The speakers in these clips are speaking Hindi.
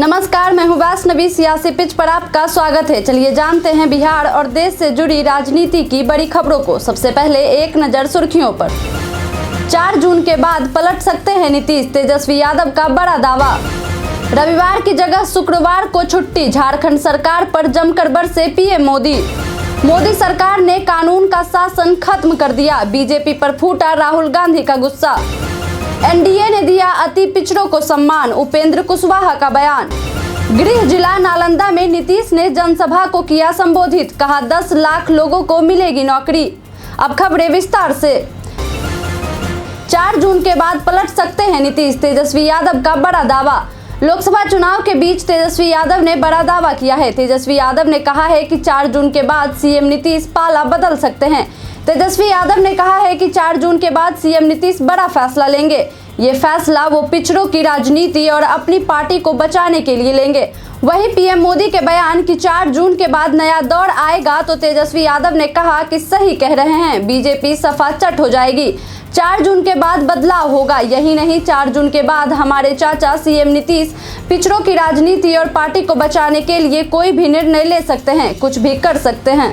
नमस्कार, मैं हूँ वैष्णवी। सियासी पिच पर आपका स्वागत है। चलिए जानते हैं बिहार और देश से जुड़ी राजनीति की बड़ी खबरों को। सबसे पहले एक नजर सुर्खियों पर। 4 जून के बाद पलट सकते हैं नीतीश, तेजस्वी यादव का बड़ा दावा। रविवार की जगह शुक्रवार को छुट्टी, झारखंड सरकार पर जमकर बरसे पीएम मोदी। मोदी सरकार ने कानून का शासन खत्म कर दिया, बीजेपी पर फूटा राहुल गांधी का गुस्सा। एनडीए ने दिया अति पिछड़ों को सम्मान, उपेंद्र कुशवाहा का बयान। गृह जिला नालंदा में नीतीश ने जनसभा को किया संबोधित, कहा 10 लाख लोगों को मिलेगी नौकरी। अब खबरें विस्तार से। 4 जून के बाद पलट सकते हैं नीतीश, तेजस्वी यादव का बड़ा दावा। लोकसभा चुनाव के बीच तेजस्वी यादव ने बड़ा दावा किया है। तेजस्वी यादव ने कहा है कि 4 जून के बाद सीएम नीतीश पाला बदल सकते हैं। तेजस्वी यादव ने कहा है कि 4 जून के बाद सीएम नीतीश बड़ा फैसला लेंगे। ये फैसला वो पिछड़ों की राजनीति और अपनी पार्टी को बचाने के लिए लेंगे। वहीं पीएम मोदी के बयान कि 4 जून के बाद नया दौर आएगा, तो तेजस्वी यादव ने कहा कि सही कह रहे हैं, बीजेपी सफा चट हो जाएगी। 4 जून के बाद बदलाव होगा। यही नहीं, 4 जून के बाद हमारे चाचा सीएम नीतीश पिछड़ों की राजनीति और पार्टी को बचाने के लिए कोई भी निर्णय ले सकते हैं, कुछ भी कर सकते हैं।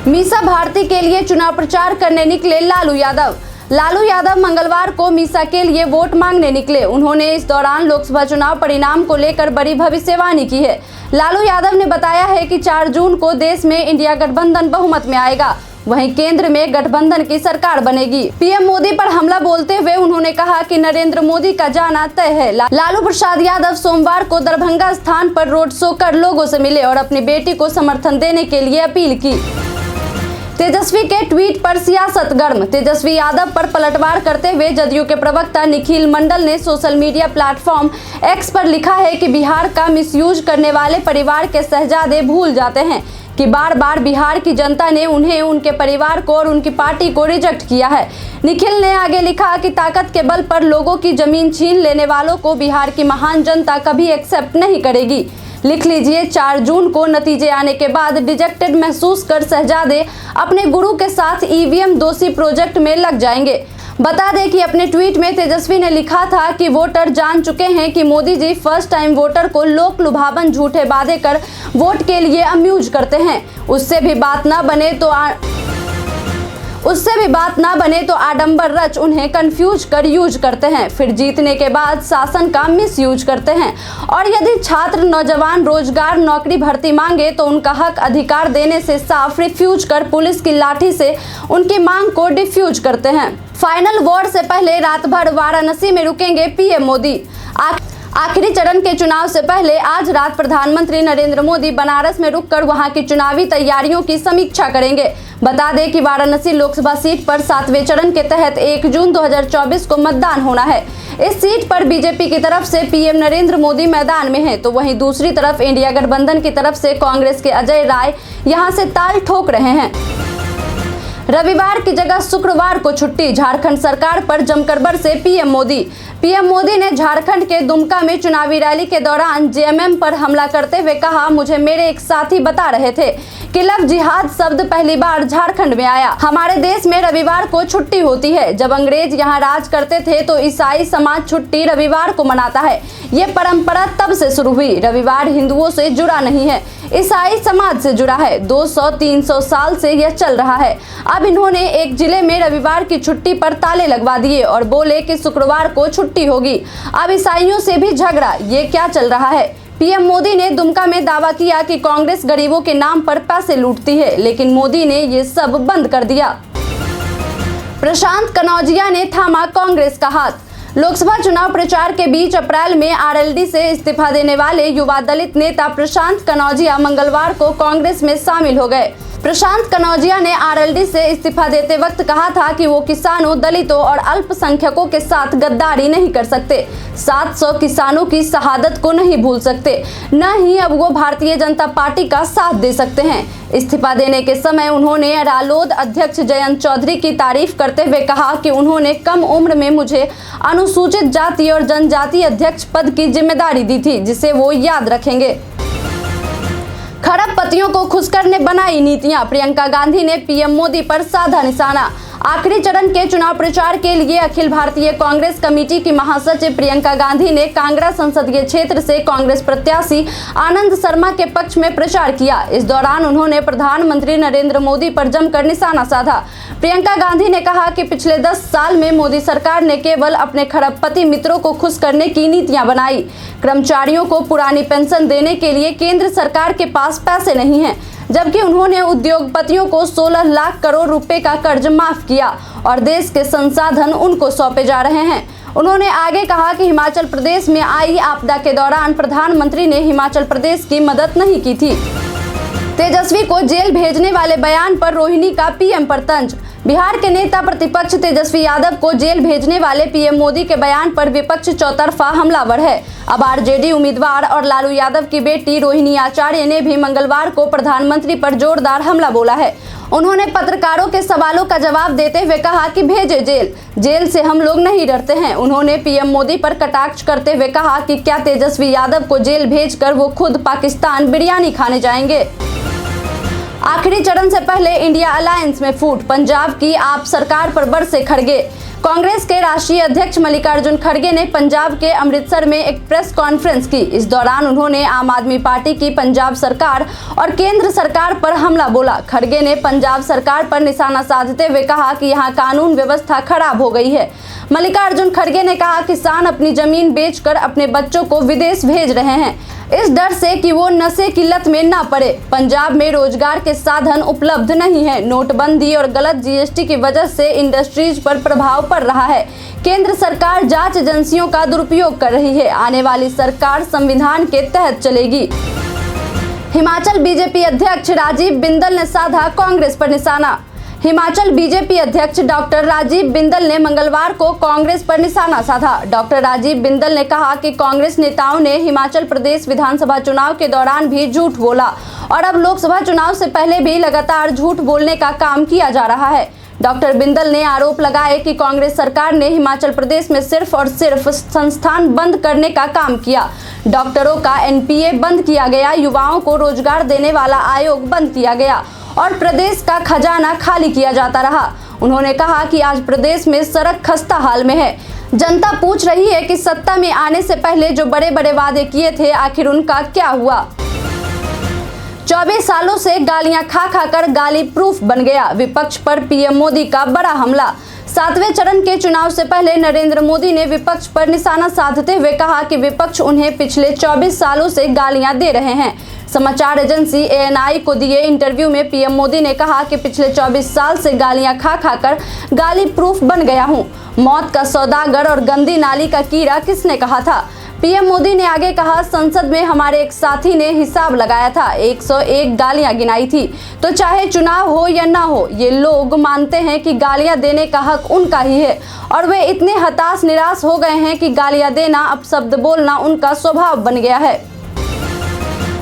मीसा भारती के लिए चुनाव प्रचार करने निकले लालू यादव। लालू यादव मंगलवार को मीसा के लिए वोट मांगने निकले। उन्होंने इस दौरान लोकसभा चुनाव परिणाम को लेकर बड़ी भविष्यवाणी की है। लालू यादव ने बताया है कि 4 जून को देश में इंडिया गठबंधन बहुमत में आएगा, वहीं केंद्र में गठबंधन की सरकार बनेगी। पीएम मोदी पर हमला बोलते हुए उन्होंने कहा कि नरेंद्र मोदी का जाना तय है। लालू प्रसाद यादव सोमवार को दरभंगा स्थान पर रोड शो कर लोगों से मिले और अपनी बेटी को समर्थन देने के लिए अपील की। तेजस्वी के ट्वीट पर सियासत गर्म। तेजस्वी यादव पर पलटवार करते हुए जदयू के प्रवक्ता निखिल मंडल ने सोशल मीडिया प्लेटफॉर्म एक्स पर लिखा है कि बिहार का मिसयूज करने वाले परिवार के शहजादे भूल जाते हैं कि बार बार बिहार की जनता ने उन्हें, उनके परिवार को और उनकी पार्टी को रिजेक्ट किया है। निखिल ने आगे लिखा कि ताकत के बल पर लोगों की जमीन छीन लेने वालों को बिहार की महान जनता कभी एक्सेप्ट नहीं करेगी। लिख लीजिए, 4 जून को नतीजे आने के बाद डिजेक्टेड महसूस कर शहजादे अपने गुरु के साथ ईवीएम दोषी प्रोजेक्ट में लग जाएंगे। बता दें कि अपने ट्वीट में तेजस्वी ने लिखा था कि वोटर जान चुके हैं कि Modi ji first time voter को लोक लुभावन झूठे वादे कर वोट के लिए अम्यूज करते हैं। उससे भी बात ना बने तो आडंबर रच उन्हें कंफ्यूज कर यूज करते हैं, फिर जीतने के बाद शासन का मिस यूज करते हैं। और यदि छात्र, नौजवान रोजगार, नौकरी, भर्ती मांगे तो उनका हक अधिकार देने से साफ रिफ्यूज कर पुलिस की लाठी से उनकी मांग को डिफ्यूज करते हैं। फाइनल वोट से पहले रात भर वाराणसी में रुकेंगे पीएम मोदी। आखिरी चरण के चुनाव से पहले आज रात प्रधानमंत्री नरेंद्र मोदी बनारस में रुककर वहां की चुनावी तैयारियों की समीक्षा करेंगे। बता दें कि वाराणसी लोकसभा सीट पर 7वें चरण के तहत 1 जून 2024 को मतदान होना है। इस सीट पर बीजेपी की तरफ से पीएम नरेंद्र मोदी मैदान में हैं, तो वहीं दूसरी तरफ इंडिया गठबंधन की तरफ से कांग्रेस के अजय राय यहां से ताल ठोक रहे हैं। रविवार की जगह शुक्रवार को छुट्टी, झारखंड सरकार पर जमकर बरसे पीएम मोदी। पीएम मोदी ने झारखंड के दुमका में चुनावी रैली के दौरान जेएमएम पर हमला करते हुए कहा, मुझे मेरे एक साथी बता रहे थे कि लव जिहाद शब्द पहली बार झारखंड में आया। हमारे देश में रविवार को छुट्टी होती है। जब अंग्रेज यहाँ राज करते थे तो ईसाई समाज छुट्टी रविवार को मनाता है। ये परंपरा तब से शुरू हुई। रविवार हिंदुओं से जुड़ा नहीं है, ईसाई समाज से जुड़ा है। 200-300 साल से यह चल रहा है। अब इन्होंने एक जिले में रविवार की छुट्टी पर ताले लगवा दिए और बोले कि शुक्रवार को छुट्टी होगी। अब ईसाइयों से भी झगड़ा, ये क्या चल रहा है। पीएम मोदी ने दुमका में दावा किया कि कांग्रेस गरीबों के नाम पर पैसे लूटती है, लेकिन मोदी ने ये सब बंद कर दिया। प्रशांत कनौजिया ने थामा कांग्रेस का हाथ। लोकसभा चुनाव प्रचार के बीच अप्रैल में आरएलडी से इस्तीफा देने वाले युवा दलित नेता प्रशांत कनौजिया मंगलवार को कांग्रेस में शामिल हो गए। प्रशांत कनौजिया ने आरएलडी से इस्तीफा देते वक्त कहा था कि वो किसानों, दलितों और अल्पसंख्यकों के साथ गद्दारी नहीं कर सकते, 700 किसानों की शहादत को नहीं भूल सकते, न ही अब वो भारतीय जनता पार्टी का साथ दे सकते हैं। इस्तीफा देने के समय उन्होंने रालोद अध्यक्ष जयंत चौधरी की तारीफ करते हुए कहा कि उन्होंने कम उम्र में मुझे अनुसूचित जाति और जनजाति अध्यक्ष पद की जिम्मेदारी दी थी, जिसे वो याद रखेंगे। खरबपतियों को खुश करने बनाई नीतियां, प्रियंका गांधी ने पीएम मोदी पर साधा निशाना। आखिरी चरण के चुनाव प्रचार के लिए अखिल भारतीय कांग्रेस कमेटी की महासचिव प्रियंका गांधी ने कांगड़ा संसदीय क्षेत्र से कांग्रेस प्रत्याशी आनंद शर्मा के पक्ष में प्रचार किया। इस दौरान उन्होंने प्रधानमंत्री नरेंद्र मोदी पर जमकर निशाना साधा। प्रियंका गांधी ने कहा कि पिछले 10 साल में मोदी सरकार ने केवल अपने खरबपति मित्रों को खुश करने की नीतियां बनाई। कर्मचारियों को पुरानी पेंशन देने के लिए केंद्र सरकार के पास पैसे नहीं हैं, जबकि उन्होंने उद्योगपतियों को 16 लाख करोड़ रुपए का कर्ज माफ किया और देश के संसाधन उनको सौंपे जा रहे हैं। उन्होंने आगे कहा कि हिमाचल प्रदेश में आई आपदा के दौरान प्रधानमंत्री ने हिमाचल प्रदेश की मदद नहीं की थी। तेजस्वी को जेल भेजने वाले बयान पर रोहिणी का पीएम पर तंज। बिहार के नेता प्रतिपक्ष तेजस्वी यादव को जेल भेजने वाले पीएम मोदी के बयान पर विपक्ष चौतरफा हमलावर है। अब आरजेडी उम्मीदवार और लालू यादव की बेटी रोहिणी आचार्य ने भी मंगलवार को प्रधानमंत्री पर जोरदार हमला बोला है। उन्होंने पत्रकारों के सवालों का जवाब देते हुए कहा कि भेजे जेल से हम लोग नहीं डरते हैं। उन्होंने पीएम मोदी पर कटाक्ष करते हुए कहा कि क्या तेजस्वी यादव को जेल भेजकर वो खुद पाकिस्तान बिरयानी खाने जाएंगे। आखिरी चरण से पहले इंडिया अलायंस में फूट, पंजाब की आप सरकार पर बरसे खड़गे। कांग्रेस के राष्ट्रीय अध्यक्ष मल्लिकार्जुन खड़गे ने पंजाब के अमृतसर में एक प्रेस कॉन्फ्रेंस की। इस दौरान उन्होंने आम आदमी पार्टी की पंजाब सरकार और केंद्र सरकार पर हमला बोला। खड़गे ने पंजाब सरकार पर निशाना साधते हुए कहा कि यहां कानून व्यवस्था खराब हो गई है। मल्लिकार्जुन खड़गे ने कहा किसान अपनी जमीन बेचकर अपने बच्चों को विदेश भेज रहे हैं, इस डर से कि वो नशे की लत में ना पड़े। पंजाब में रोजगार के साधन उपलब्ध नहीं है। नोटबंदी और गलत जीएसटी की वजह से इंडस्ट्रीज पर प्रभाव पड़ रहा है। केंद्र सरकार जांच एजेंसियों का दुरुपयोग कर रही है। आने वाली सरकार संविधान के तहत चलेगी। हिमाचल बीजेपी अध्यक्ष राजीव बिंदल ने साधा कांग्रेस पर निशाना। हिमाचल बीजेपी अध्यक्ष डॉक्टर राजीव बिंदल ने मंगलवार को कांग्रेस पर निशाना साधा। डॉक्टर राजीव बिंदल ने कहा कि कांग्रेस नेताओं ने हिमाचल प्रदेश विधानसभा चुनाव के दौरान भी झूठ बोला और अब लोकसभा चुनाव से पहले भी लगातार झूठ बोलने का काम किया जा रहा है। डॉक्टर बिंदल ने आरोप लगाए कि कांग्रेस सरकार ने हिमाचल प्रदेश में सिर्फ और सिर्फ संस्थान बंद करने का काम किया। डॉक्टरों का एनपीए बंद किया गया, युवाओं को रोजगार देने वाला आयोग बंद किया गया और प्रदेश का खजाना खाली किया जाता रहा। उन्होंने कहा कि आज प्रदेश में सड़क खस्ता हाल में है। जनता पूछ रही है कि सत्ता में आने से पहले जो बड़े बड़े वादे किए थे आखिर उनका क्या हुआ। 24 सालों से गालियां खा खाकर गाली प्रूफ बन गया, विपक्ष पर पीएम मोदी का बड़ा हमला। 7वें चरण के चुनाव से पहले नरेंद्र मोदी ने विपक्ष पर निशाना साधते हुए कहा कि विपक्ष उन्हें पिछले 24 सालों से गालियां दे रहे हैं। समाचार एजेंसी एएनआई को दिए इंटरव्यू में पीएम मोदी ने कहा कि पिछले 24 साल से गालियां खा खाकर गाली प्रूफ बन गया हूं। मौत का सौदागर और गंदी नाली का कीड़ा किसने कहा था। पीएम मोदी ने आगे कहा, संसद में हमारे एक साथी ने हिसाब लगाया था, 101 गालियां गिनाई थी। तो चाहे चुनाव हो या ना हो, ये लोग मानते हैं कि गालियां देने का हक उनका ही है और वे इतने हताश निराश हो गए हैं कि गालियां देना, अपशब्द बोलना उनका स्वभाव बन गया है।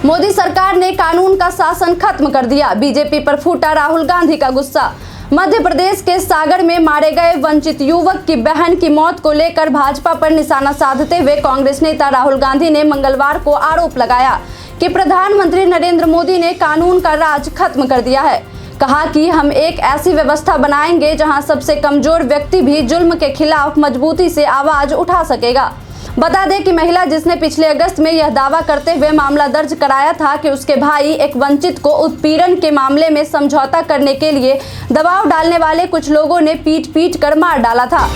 मोदी सरकार ने कानून का शासन खत्म कर दिया, बीजेपी पर फूटा राहुल गांधी का गुस्सा। मध्य प्रदेश के सागर में मारे गए वंचित युवक की बहन की मौत को लेकर भाजपा पर निशाना साधते हुए कांग्रेस नेता राहुल गांधी ने मंगलवार को आरोप लगाया कि प्रधानमंत्री नरेंद्र मोदी ने कानून का राज खत्म कर दिया है। कहा कि हम एक ऐसी व्यवस्था बनाएंगे जहां सबसे कमजोर व्यक्ति भी जुल्म के खिलाफ मजबूती से आवाज उठा सकेगा। बता दें कि महिला जिसने पिछले अगस्त में यह दावा करते हुए मामला दर्ज कराया था कि उसके भाई एक वंचित को उत्पीड़न के मामले में समझौता करने के लिए दबाव डालने वाले कुछ लोगों ने पीट कर मार डाला था।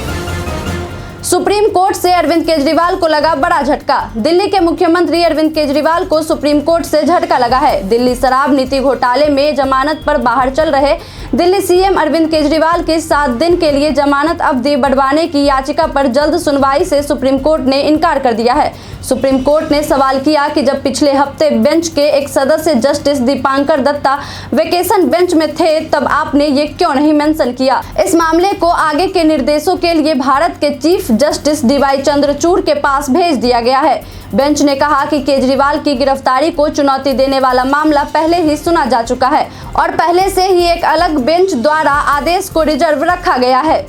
सुप्रीम कोर्ट से अरविंद केजरीवाल को लगा बड़ा झटका। दिल्ली के मुख्यमंत्री अरविंद केजरीवाल को सुप्रीम कोर्ट से झटका लगा है। दिल्ली शराब नीति घोटाले में जमानत पर बाहर चल रहे दिल्ली सीएम अरविंद केजरीवाल की 7 दिन के लिए जमानत अवधि बढ़वाने की याचिका पर जल्द सुनवाई से सुप्रीम कोर्ट ने इनकार कर दिया है। सुप्रीम कोर्ट ने सवाल किया कि जब पिछले हफ्ते बेंच के एक सदस्य justice Dipankar Datta vacation bench में थे तब आपने ये क्यों नहीं मेंशन किया। इस मामले को आगे के निर्देशों के लिए भारत के चीफ जस्टिस डीवाई चंद्रचूड़ के पास भेज दिया गया है। बेंच ने कहा कि केजरीवाल की गिरफ्तारी को चुनौती देने वाला मामला पहले ही सुना जा चुका है और पहले से ही एक अलग बेंच द्वारा आदेश को रिजर्व रखा गया है।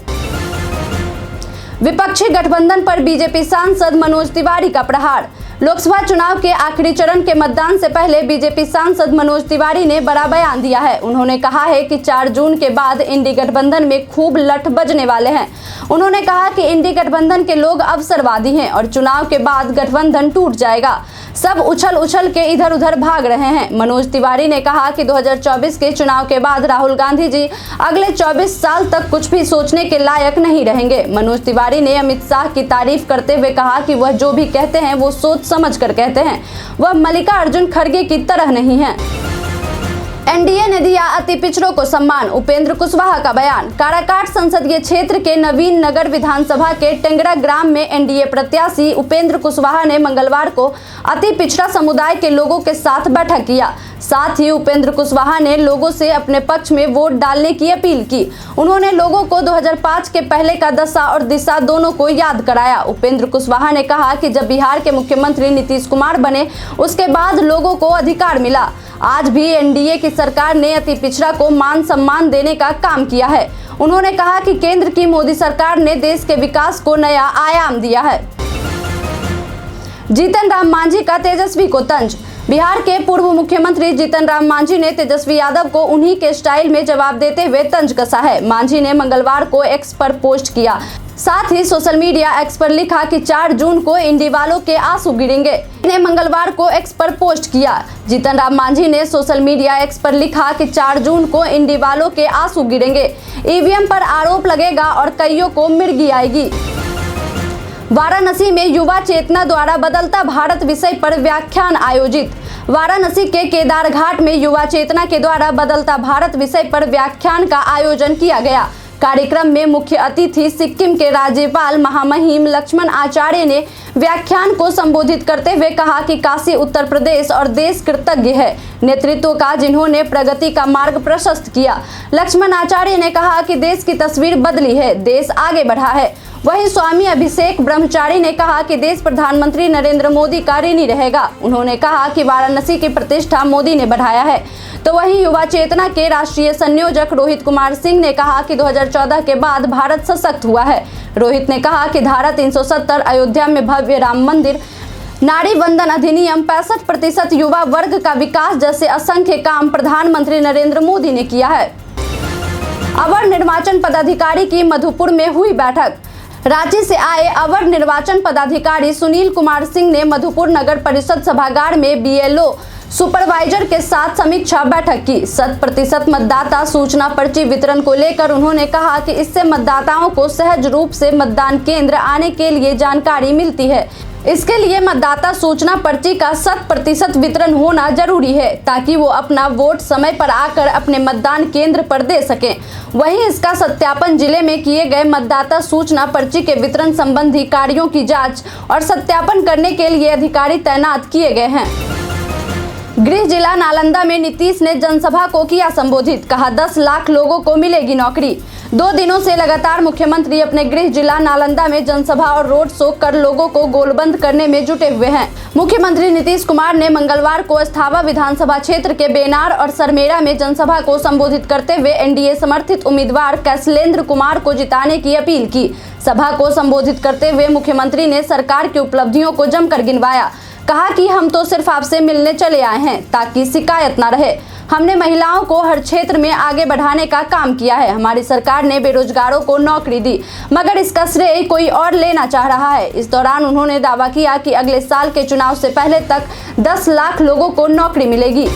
विपक्षी गठबंधन पर बीजेपी सांसद मनोज तिवारी का प्रहार। लोकसभा चुनाव के आखिरी चरण के मतदान से पहले बीजेपी सांसद मनोज तिवारी ने बड़ा बयान दिया है। उन्होंने कहा है कि 4 जून के बाद इंडी गठबंधन में खूब लठ बजने वाले हैं। उन्होंने कहा कि इंडी गठबंधन के लोग अवसरवादी हैं और चुनाव के बाद गठबंधन टूट जाएगा। सब उछल के इधर उधर भाग रहे हैं। मनोज तिवारी ने कहा कि 2024 के चुनाव के बाद राहुल गांधी जी अगले 24 साल तक कुछ भी सोचने के लायक नहीं रहेंगे। मनोज तिवारी ने अमित शाह की तारीफ करते हुए कहा कि वह जो भी कहते हैं वो सोच समझ कर कहते हैं। वह मल्लिकार्जुन खड़गे की तरह नहीं है। एनडीए ने दिया अति पिछड़ों को सम्मान, उपेंद्र कुशवाहा का बयान। काराकाट संसदीय क्षेत्र के नवीन नगर विधानसभा के टेंगरा ग्राम में एनडीए प्रत्याशी उपेंद्र कुशवाहा ने मंगलवार को अति पिछड़ा समुदाय के लोगों के साथ बैठक किया। साथ ही उपेंद्र कुशवाहा ने लोगों से अपने पक्ष में वोट डालने की अपील की। उन्होंने लोगों को 2005 के पहले का दशा और दिशा दोनों को याद कराया। उपेंद्र कुशवाहा ने कहा कि जब बिहार के मुख्यमंत्री नीतीश कुमार बने उसके बाद लोगों को अधिकार मिला। आज भी एनडीए की सरकार ने अति पिछड़ा को मान सम्मान देने का काम किया है। उन्होंने कहा कि केंद्र की मोदी सरकार ने देश के विकास को नया आयाम दिया है। जीतन राम मांझी का तेजस्वी को तंज। बिहार के पूर्व मुख्यमंत्री जीतन राम मांझी ने तेजस्वी यादव को उन्हीं के स्टाइल में जवाब देते हुए तंज कसा है। मांझी ने मंगलवार को एक्स पर पोस्ट किया। साथ ही सोशल मीडिया एक्स पर लिखा कि 4 जून को इंडी वालों के आंसू गिरेंगे। ने मंगलवार को एक्स पर पोस्ट किया। जीतन राम मांझी ने सोशल मीडिया एक्स पर लिखा कि 4 जून को इंडी वालों के आंसू गिरेंगे। ईवीएम पर आरोप लगेगा और कईयों को मिर्गी आएगी। वाराणसी में युवा चेतना द्वारा बदलता भारत विषय पर व्याख्यान आयोजित। वाराणसी के केदार घाट में युवा चेतना के द्वारा बदलता भारत विषय पर व्याख्यान का आयोजन किया गया। कार्यक्रम में मुख्य अतिथि सिक्किम के राज्यपाल महामहिम लक्ष्मण आचार्य ने व्याख्यान को संबोधित करते हुए कहा कि काशी उत्तर प्रदेश और देश कृतज्ञ है नेतृत्व का जिन्होंने प्रगति का मार्ग प्रशस्त किया। लक्ष्मण आचार्य ने कहा कि देश की तस्वीर बदली है, देश आगे बढ़ा है। वहीं स्वामी अभिषेक ब्रह्मचारी ने कहा कि देश प्रधानमंत्री नरेंद्र मोदी का ऋणी रहेगा। उन्होंने कहा कि वाराणसी की प्रतिष्ठा मोदी ने बढ़ाया है। तो वहीं युवा चेतना के राष्ट्रीय संयोजक रोहित कुमार सिंह ने कहा कि 2014 के बाद भारत सशक्त हुआ है। रोहित ने कहा कि धारा 370, अयोध्या में भव्य राम मंदिर, नारी वंदन अधिनियम, 65% युवा वर्ग का विकास जैसे असंख्य काम प्रधानमंत्री नरेंद्र मोदी ने किया है। अवर निर्वाचन पदाधिकारी की मधुपुर में हुई बैठक। रांची से आए अवर निर्वाचन पदाधिकारी सुनील कुमार सिंह ने मधुपुर नगर परिषद सभागार में बीएलओ सुपरवाइजर के साथ समीक्षा बैठक की। 100% मतदाता सूचना पर्ची वितरण को लेकर उन्होंने कहा कि इससे मतदाताओं को सहज रूप से मतदान केंद्र आने के लिए जानकारी मिलती है। इसके लिए मतदाता सूचना पर्ची का 100% वितरण होना जरूरी है ताकि वो अपना वोट समय पर आकर अपने मतदान केंद्र पर दे सकें। वहीं इसका सत्यापन जिले में किए गए मतदाता सूचना पर्ची के वितरण संबंधी कार्यों की जांच और सत्यापन करने के लिए अधिकारी तैनात किए गए हैं। गृह जिला नालंदा में नीतीश ने जनसभा को किया संबोधित। कहा 10 लाख लोगों को मिलेगी नौकरी। 2 दिनों से लगातार मुख्यमंत्री अपने गृह जिला नालंदा में जनसभा और रोड शो कर लोगों को गोलबंद करने में जुटे हुए हैं। मुख्यमंत्री नीतीश कुमार ने मंगलवार को अस्थावा विधानसभा क्षेत्र के बेनार और सरमेरा में जनसभा को संबोधित करते हुए एनडीए समर्थित उम्मीदवार कैसलेंद्र कुमार को जिताने की अपील की। सभा को संबोधित करते हुए मुख्यमंत्री ने सरकार की उपलब्धियों को जमकर गिनवाया। कहा कि हम तो सिर्फ आपसे मिलने चले आए हैं ताकि शिकायत ना रहे। हमने महिलाओं को हर क्षेत्र में आगे बढ़ाने का काम किया है। हमारी सरकार ने बेरोजगारों को नौकरी दी, मगर इसका श्रेय कोई और लेना चाह रहा है। इस दौरान उन्होंने दावा किया कि अगले साल के चुनाव से पहले तक 10 लाख लोगों को नौकरी मिलेगी।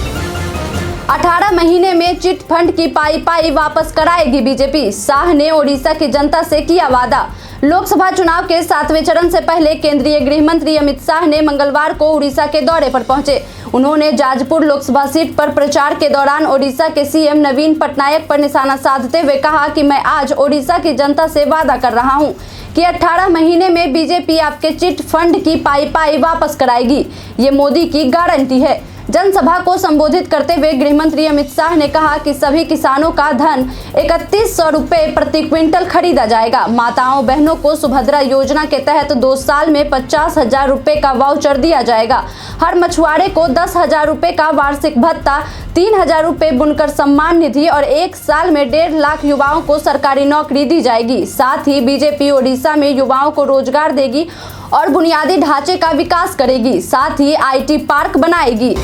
18 महीने में चिट फंड की पाई वापस कराएगी बीजेपी। शाह ने ओडिशा की जनता से किया वादा। लोकसभा चुनाव के 7वें चरण से पहले केंद्रीय गृह मंत्री अमित शाह ने मंगलवार को उड़ीसा के दौरे पर पहुंचे। उन्होंने जाजपुर लोकसभा सीट पर प्रचार के दौरान ओडिशा के सीएम नवीन पटनायक पर निशाना साधते हुए कहा कि मैं आज ओडिशा की जनता से वादा कर रहा हूं कि 18 महीने में बीजेपी आपके चिट फंड की पाई वापस कराएगी। ये मोदी की गारंटी है। जनसभा को संबोधित करते हुए गृह मंत्री अमित शाह ने कहा कि सभी किसानों का धान 3100 रुपए प्रति क्विंटल खरीदा जाएगा। माताओं बहनों को सुभद्रा योजना के तहत 2 साल में 50,000 रुपए का वाउचर दिया जाएगा। हर मछुआरे को 10,000 रुपए का वार्षिक भत्ता, 3,000 रुपए बुनकर सम्मान निधि और 1 साल में 1.5 लाख युवाओं को सरकारी नौकरी दी जाएगी। साथ ही बीजेपी ओडिशा में युवाओं को रोजगार देगी और बुनियादी ढांचे का विकास करेगी, साथ ही IT पार्क बनाएगी।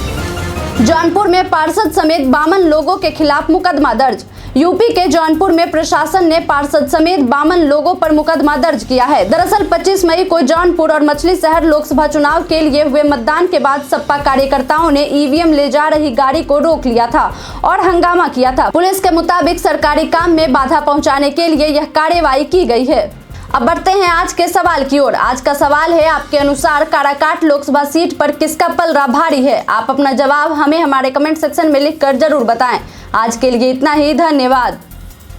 जौनपुर में पार्षद समेत 52 लोगों के खिलाफ मुकदमा दर्ज। यूपी के जौनपुर में प्रशासन ने पार्षद समेत 52 लोगों पर मुकदमा दर्ज किया है। दरअसल 25 मई को जौनपुर और मछली शहर लोकसभा चुनाव के लिए हुए मतदान के बाद सपा कार्यकर्ताओं ने EVM ले जा रही गाड़ी को रोक लिया था और हंगामा किया था। पुलिस के मुताबिक सरकारी काम में बाधा पहुंचाने के लिए यह कार्रवाई की गई है। अब बढ़ते हैं आज के सवाल की ओर। आज का सवाल है, आपके अनुसार काराकाट लोकसभा सीट पर किसका पलड़ा भारी है? आप अपना जवाब हमें हमारे कमेंट सेक्शन में लिखकर जरूर बताएं। आज के लिए इतना ही, धन्यवाद।